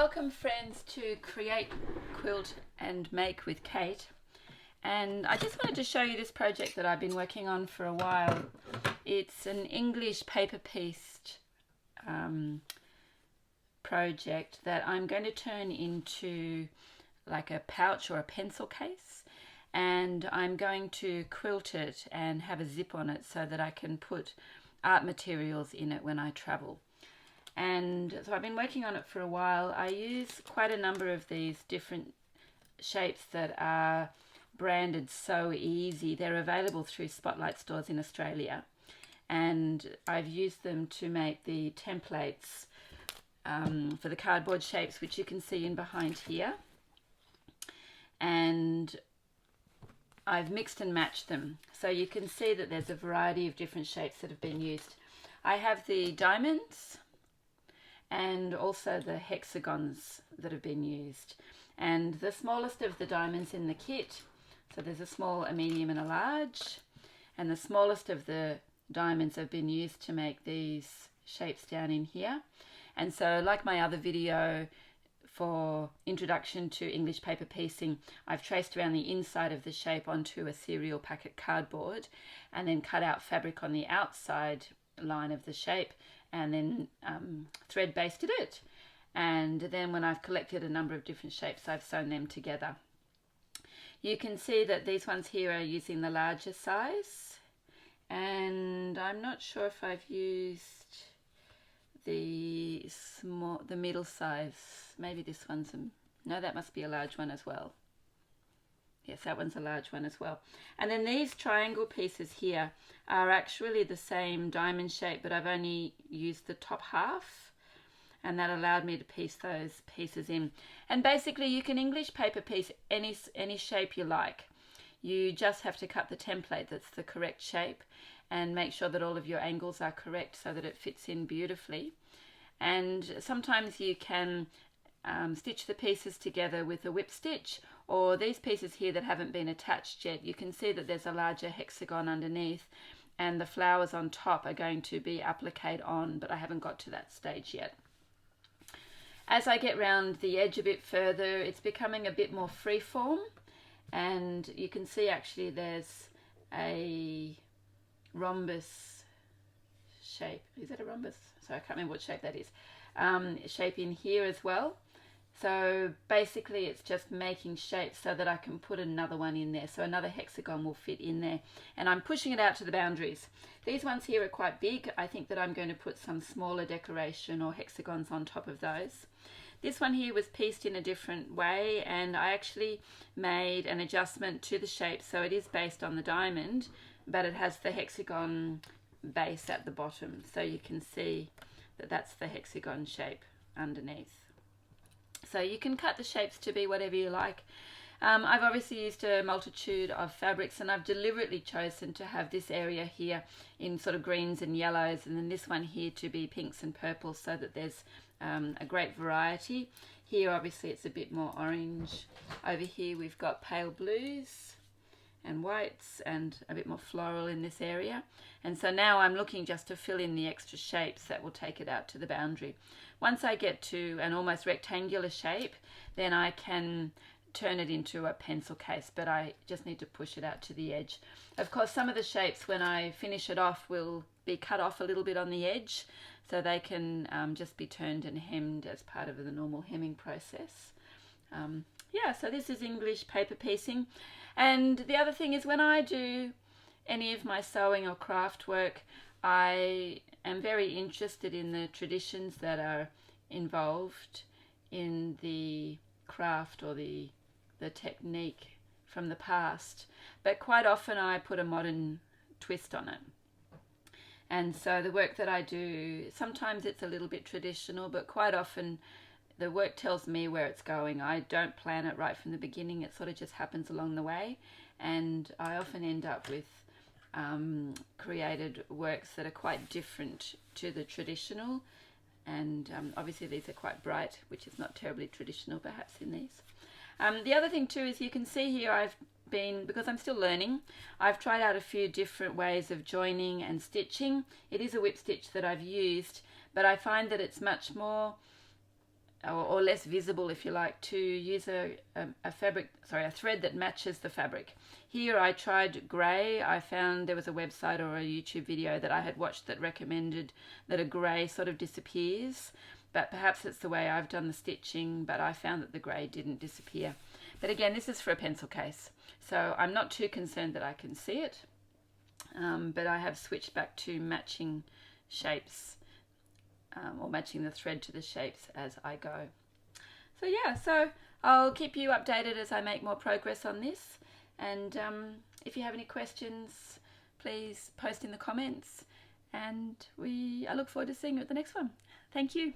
Welcome friends to Create, Quilt and Make with Kate, and I just wanted to show you this project that I've been working on for a while. It's an English paper piece project that I'm going to turn into like a pouch or a pencil case, and I'm going to quilt it and have a zip on it so that I can put art materials in it when I travel. And so I've been working on it for a while. I use quite a number of these different shapes that are branded So Easy. They're available through Spotlight stores in Australia, and I've used them to make the templates for the cardboard shapes, which you can see in behind here. And I've mixed and matched them, so you can see that there's a variety of different shapes that have been used. I have the diamonds and also the hexagons that have been used, and the smallest of the diamonds in the kit, so there's a small, a medium and a large, and the smallest of the diamonds have been used to make these shapes down in here. And so, like my other video for introduction to English paper piecing, I've traced around the inside of the shape onto a cereal packet cardboard and then cut out fabric on the outside line of the shape, and then thread basted it. And then when I've collected a number of different shapes, I've sewn them together. You can see that these ones here are using the larger size, and I'm not sure if I've used the middle size. Maybe this one's no, that must be a large one as well. Yes, that one's a large one as well. And then these triangle pieces here are actually the same diamond shape, but I've only used the top half, and that allowed me to piece those pieces in. And basically you can English paper piece any shape you like. You just have to cut the template that's the correct shape and make sure that all of your angles are correct so that it fits in beautifully. And sometimes you can stitch the pieces together with a whip stitch, or these pieces here that haven't been attached yet, you can see that there's a larger hexagon underneath and the flowers on top are going to be appliquéd on, but I haven't got to that stage yet. As I get round the edge a bit further, it's becoming a bit more freeform, and you can see actually there's a rhombus shape. Is that a rhombus? So I can't remember what shape that is. Shape in here as well. So basically it's just making shapes so that I can put another one in there, so another hexagon will fit in there, and I'm pushing it out to the boundaries. These ones here are quite big. I think that I'm going to put some smaller decoration or hexagons on top of those. This one here was pieced in a different way, and I actually made an adjustment to the shape, so it is based on the diamond, but it has the hexagon base at the bottom, so you can see that that's the hexagon shape underneath. So you can cut the shapes to be whatever you like. I've obviously used a multitude of fabrics, and I've deliberately chosen to have this area here in sort of greens and yellows, and then this one here to be pinks and purples, so that there's a great variety. Here obviously it's a bit more orange. Over here we've got pale blues and whites and a bit more floral in this area. And so now I'm looking just to fill in the extra shapes that will take it out to the boundary. Once I get to an almost rectangular shape, then I can turn it into a pencil case, but I just need to push it out to the edge. Of course, some of the shapes, when I finish it off, will be cut off a little bit on the edge, so they can just be turned and hemmed as part of the normal hemming process. Yeah, so this is English paper piecing. And the other thing is, when I do any of my sewing or craft work, I am very interested in the traditions that are involved in the craft or the technique from the past, but quite often I put a modern twist on it. And so the work that I do, sometimes it's a little bit traditional, but quite often the work tells me where it's going. I don't plan it right from the beginning. It sort of just happens along the way, and I often end up with created works that are quite different to the traditional, and obviously these are quite bright, which is not terribly traditional perhaps in these. The other thing too is, you can see here because I'm still learning, I've tried out a few different ways of joining and stitching. It is a whip stitch that I've used, but I find that it's much more or less visible, if you like, to use a thread that matches the fabric. Here I tried grey. I found there was a website or a YouTube video that I had watched that recommended that a grey sort of disappears, but perhaps it's the way I've done the stitching, but I found that the grey didn't disappear. But again, this is for a pencil case, so I'm not too concerned that I can see it, but I have switched back to matching shapes, or matching the thread to the shapes as I go. So yeah, so I'll keep you updated as I make more progress on this, and if you have any questions, please post in the comments, and I look forward to seeing you at the next one. Thank you.